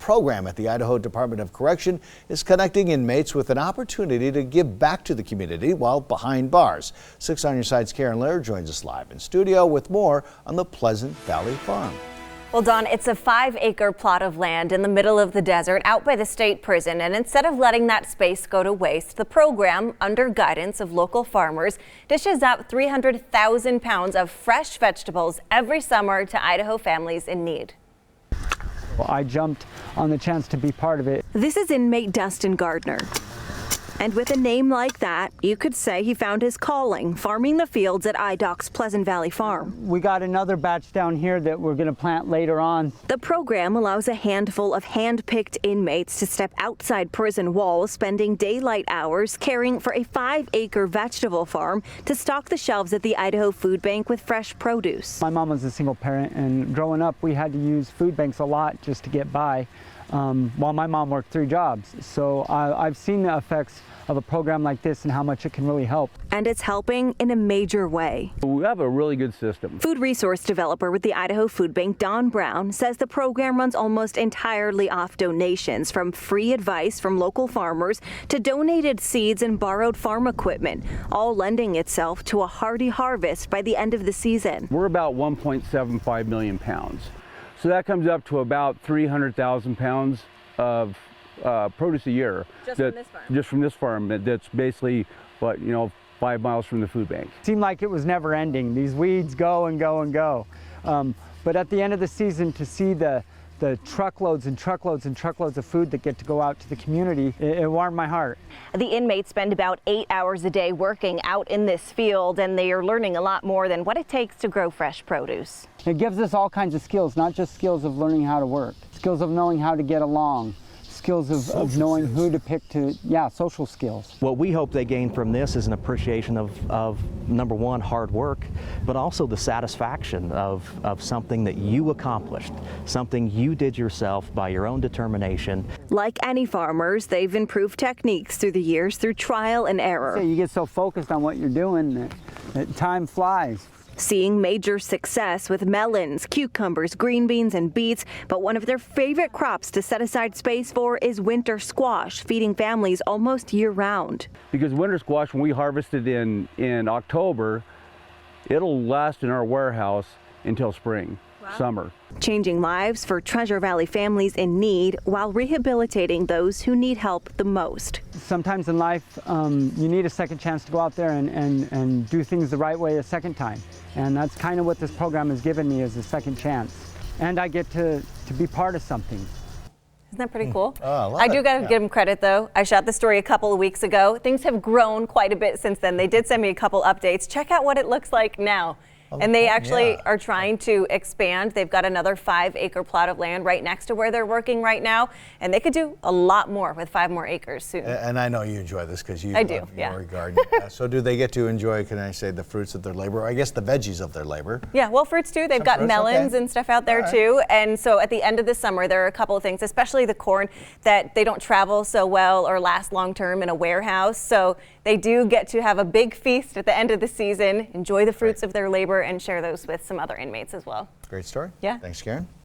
program at the Idaho Department of Correction is connecting inmates with an opportunity to give back to the community while behind bars. 6 on Your Side's Karen Laird joins us live in studio with more on the Pleasant Valley Farm. Well, Dawn, it's a 5-acre plot of land in the middle of the desert out by the state prison. And instead of letting that space go to waste, the program, under guidance of local farmers, dishes out 300,000 pounds of fresh vegetables every summer to Idaho families in need. Well, I jumped on the chance to be part of it. This is inmate Dustin Gardner. And with a name like that, you could say he found his calling, farming the fields at IDOC's Pleasant Valley Farm. We got another batch down here that we're going to plant later on. The program allows a handful of hand-picked inmates to step outside prison walls, spending daylight hours caring for a 5-acre vegetable farm to stock the shelves at the Idaho Foodbank with fresh produce. My mom was a single parent, and growing up we had to use food banks a lot just to get by. While my mom worked 3 jobs. So I've seen the effects of a program like this and how much it can really help. And it's helping in a major way. We have a really good system. Food resource developer with the Idaho Foodbank, Don Brown, says the program runs almost entirely off donations, from free advice from local farmers to donated seeds and borrowed farm equipment, all lending itself to a hearty harvest by the end of the season. We're about 1.75 million pounds. So that comes up to about 300,000 pounds of produce a year. Just from this farm. That's basically, 5 miles from the food bank. It seemed like it was never ending. These weeds go and go and go. But at the end of the season, to see the truckloads and truckloads and truckloads of food that get to go out to the community, it warmed my heart. The inmates spend about 8 hours a day working out in this field, and they are learning a lot more than what it takes to grow fresh produce. It gives us all kinds of skills, not just skills of learning how to work, skills of knowing how to get along, skills of knowing who to pick to, social skills. What we hope they gain from this is an appreciation of number one, hard work, but also the satisfaction of something that you accomplished, something you did yourself by your own determination. Like any farmers, they've improved techniques through the years through trial and error. You get so focused on what you're doing that time flies. Seeing major success with melons, cucumbers, green beans, and beets, but one of their favorite crops to set aside space for is winter squash, feeding families almost year-round. Because winter squash, when we harvest it in October, it'll last in our warehouse until spring, summer. Changing lives for Treasure Valley families in need while rehabilitating those who need help the most. Sometimes in life, you need a second chance to go out there and do things the right way a second time. And that's kind of what this program has given me, is a second chance. And I get to be part of something. Isn't that pretty cool? I do got to give them credit, though. I shot the story a couple of weeks ago. Things have grown quite a bit since then. They did send me a couple updates. Check out what it looks like now. And they actually are trying to expand. They've got another 5-acre plot of land right next to where they're working right now. And they could do a lot more with 5 more acres soon. And I know you enjoy this because you love your garden. So do they get to enjoy, can I say, the fruits of their labor? Or I guess the veggies of their labor. Yeah, well, fruits too. They've got melons and stuff out there too. And so at the end of the summer, there are a couple of things, especially the corn, that they don't travel so well or last long term in a warehouse. So they do get to have a big feast at the end of the season, enjoy the fruits of their labor, and share those with some other inmates as well. Great story. Yeah. Thanks, Karen.